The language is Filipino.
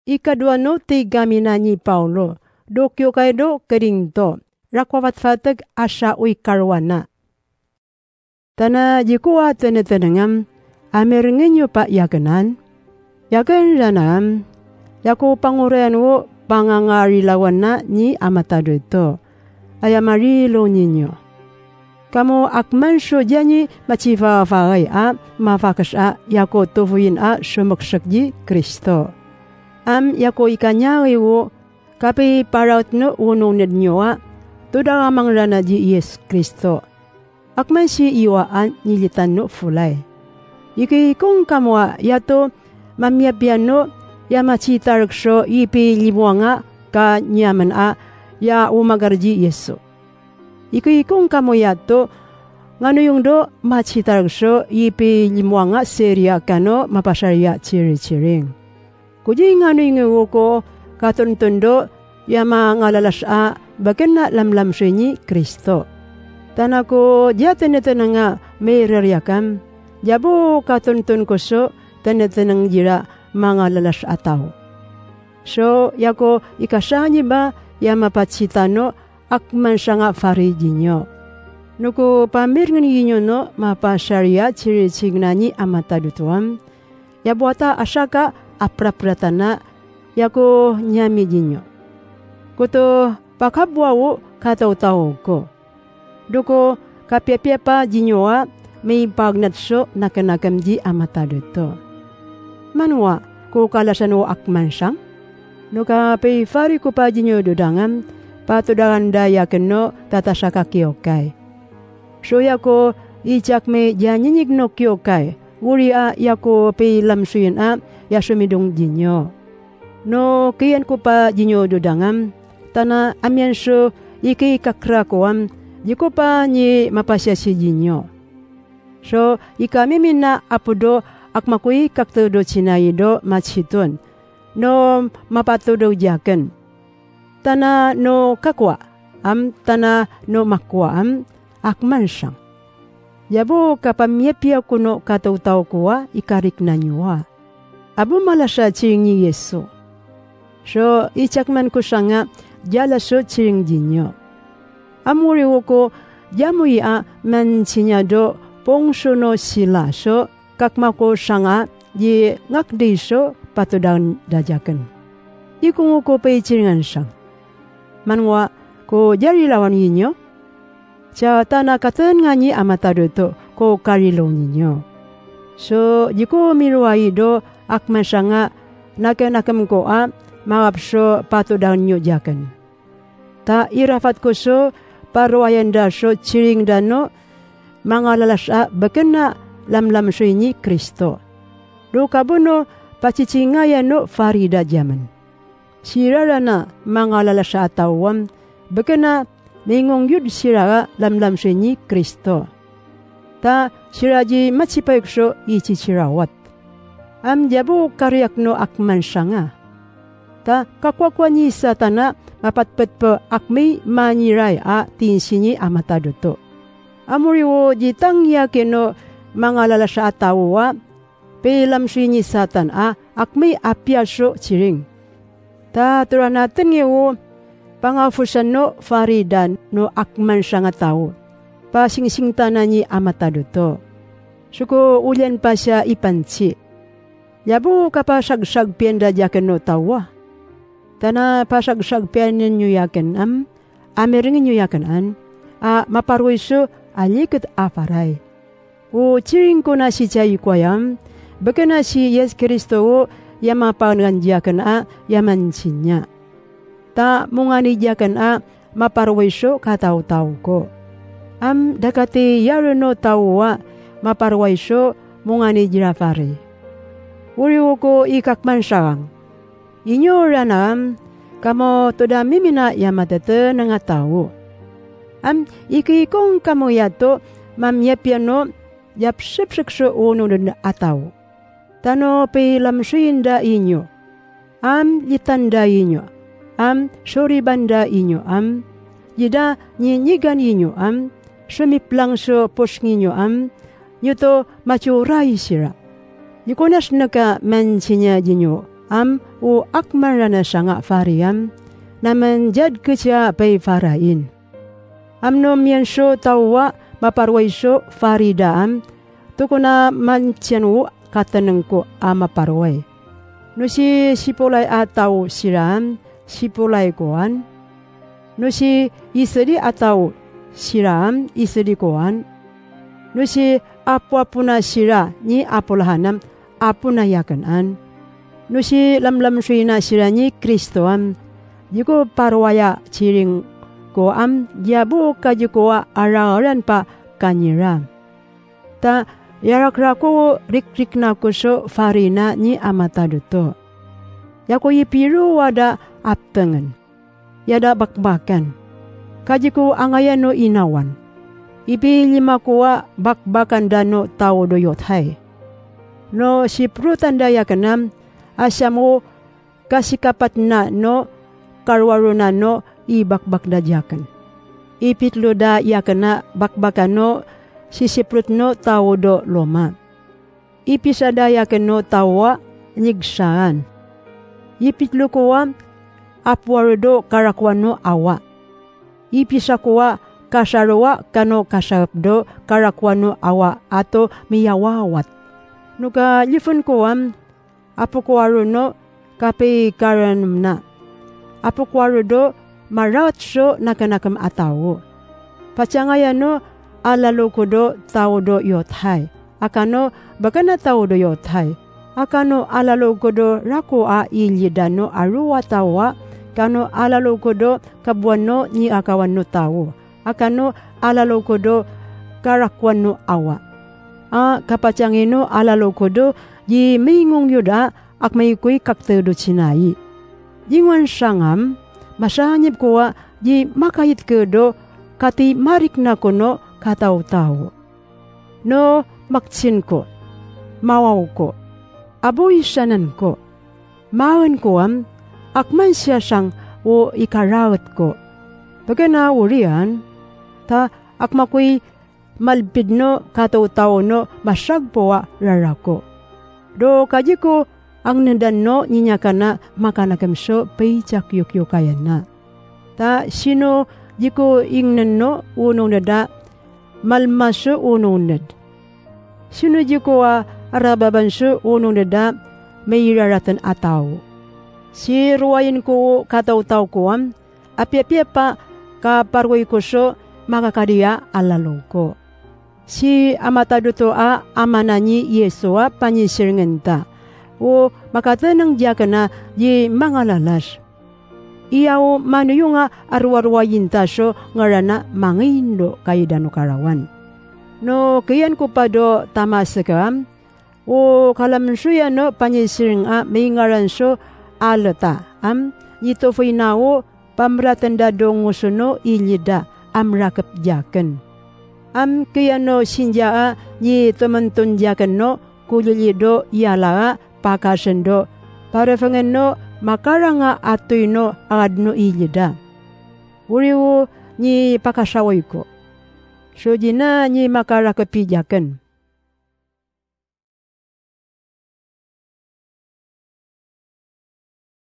Ikadua no ti gamina ni Paulo. Dokyo kay do Korinto. Rakwawat fatag asya uy karwana. Tana jikuwa tenetenengam. Ameringin nyo pa yaganan. Yagan ranam. Yaku pangurayan wo pangangari lawan na ni amatado ito. Ayamari lo ninyo. Kamu akman syo dyanyi machifa-fagay mafakas yako tufuyin sumaksak di Kristo. Yako ikanyari wo kapi paraut no ununid nyo tudaramang rana di Yes Kristo. Akman si iwaan nilitan no fulay. Iki kung kamu yato mamyabian no yamachitarag syo ipi limuanga ka nyaman ya umagarji Yesu. Iki kung kamu yato ngano yung do machitarag syo ipi limuanga seriya kano mapasarya chiri-chiring. Kuji ngano yung ko katuntundo yama ngalalas bagan na lamlam syo ni Kristo. Tanako diyaten nga may rariyakam. Jabo katuntun ko so tanetanang jira mga lalas ataw. So, yako ikasanyi ba yamapachitano akman siya nga fariji nyo. Nuko pamirngan ninyo no mapasarya chiri-chignani amatadutuam. Yabuata asaka aprapratana yako nyami jinyo. Kuto pakabwawo kataw-taw ko. Duko kapya-pya jinyoa may pagnatso nakanakamji amatado ito. Manwa, ko kalasan o akman siyang? No ka pay fari ko pa jinyo dudangam, patudangan daya keno tatasaka kiyokay. So yako, ichak may dyanyinig no kiyokay, wuri yako pay lamsuyin yasumidong jinyo. No kiyan ko pa jinyo dudangam, tana amyan so iki kakrakuam, di ko pa ni mapasya si jinyo. So, ikamimin na apudo akmakui kaktudo chinayido machitun. No mapatudo jaken. Tana no kakwa. Tana no makwa akman siyang. Yabo kapamyepya kuno kataw-taw kuwa ikarik na nyuwa. Abu malasya chiring ni Yesu. So, ichakman ko siya nga jalaso chiring jinyo. Amuri ko jamuy man chinyado pongso no sila so kakmako sanga di ngakdi so patudan dajakan. Ikung ko pa ichiringan siyang. Manwa ko jari lawan ninyo. Sa tanah katan nga ni amatado to ko karilaw ninyo. So jiko miruai do akman sanga nakanakam ko mangapso patudan nyo jakan. Ta irafat ko so paruayan da so chiring dano mga lalas baken na lamlam syo ni Kristo. Do kabuno pachichingaya no farida jaman. Sirara na mga lalas atawam baken na mingong yud sirara lamlam syo ni Kristo. Ta siraji machipayok syo ichichirawat. Jabu karyak no akman siya nga. Ta kakwakwa ni satana mapatpat po akmay maniray tinsini amatado to. Amuri wo jitang yakeno mga lalas atawa pelam sini satan akmay apyasyo chiring. Ta tura natin wo pangafusan no faridan no akman siya nga tao. Pasingsing tanan ni amatado to. Suko ulian pa siya ipansi. Yabu kapasag-sag pienda jaken no tawa. Tana pasag-sag pienda nyo yaken amiringin nyo yaken maparway so alikot afaray. O chiring ko na si Chay Kwayam, baka na si Yes Kristo o yamapangandiyakan yamansin niya. Ta munganidiyakan maparway so kataw-taw ko. Dakati yaro no tawa maparway so munganidiyafari. Uri ko ikakman siyang. Inyo ranam, kamo toda mimina yamatete nga tao. Ikikong kamo yato mamyepyano yapsipsikso uno na ataw. Tano pilamsuinda inyo. Litanda inyo. Soribanda inyo. Yida nyinyigan inyo. Sumiplang so posnginyo. Yuto machuray sira. Yukunas naka mansinya inyo. o akmarana siya nga fariam, naman jad kutya pay farain. No miyan siyo tawa maparway siyo faridaam, tuko na mantiyan wo katanang ko maparway. No si sipulay ataw siram, sipulay koan. No si isari ataw siram, isari koan. No si apo-apo na sira ni apolahanam, apo na yakanan. No si lamlam siya na sira ni Kristoam, di ko parwaya chiring ko diabo ka di ko araran pa kanyira. Ta yarakra ko rik-rik na ko so farina ni amataduto. Yako ipiru wada aptengan. Yada bakbakan. Kaji ko angayan no inawan. Ipilima kuwa bakbakan dano tao doyot hay. No siprutan daya kanam asya mo kasikapat na no karwaro na no ibakbak da jakan. Ipitlo da yakana bakbakan no sisiprut no tao do loma. Ipisa da yakan no tawa nyigsaan. Ipitlo kuwa apwaro do karakwan no awa. Ipisa kuwa kasarawa kano kasapdo karakwano awa ato miyawawat. Nuka lifun ko apokwaro no kape karanum na. Apokwaro do marawat siyo nakanakam atawo. Patsangaya no alalo ko do tao do yothay. Akano baka na tao do yothay. Akano alalo ko do rako ilyida no aruwa tawa. Kano alalo ko do kabuan no ni akawan no tao. Akano alalo ko do karakwan no awa. Kapatsangin no alalo ko do di mingong yuda ak may kuy kakte do sinayi. Jingwan sangam masahanyip ko di makayit ko do kati marik na ko no kataw-taw. No maksin ko, mawaw ko, aboy sanan ko, mawan ko akman siya siyang o ikarawat ko. Baga na urian, ta akmakoy malpid no kataw-taw no masyag po rarako. Do kaji ko ang nandan no niya ka na makanakamso pay tsakyukyo kaya na. Ta sino di ko ingnan no unong nada malmaso unong nad. Sino di ko arababanso unong nada may raratan ataw. Si ruwayin ko kataw-taw ko api-api pa kaparway ko so makakariya alalo ko. Si amataduto amanani Yeso panyisirngenta o makatanang diya ka na di mga lalas. Iyaw manuyo nga arwarwayin taso ngarana mangindo kaidano karawan. No kayan ko pa do tamasakam o kalamsuya no panyisirng may ngaran so alata ito fay nao pamratanda do ngusuno ilyida amrakap jaken. Kaya no sinja ni tementun jaken no kulilido yala pakasen do para fangen no makaranga atoy no agad no ilyida. Uriwo ni pakasaway ko. So di na ni makarakapi jaken.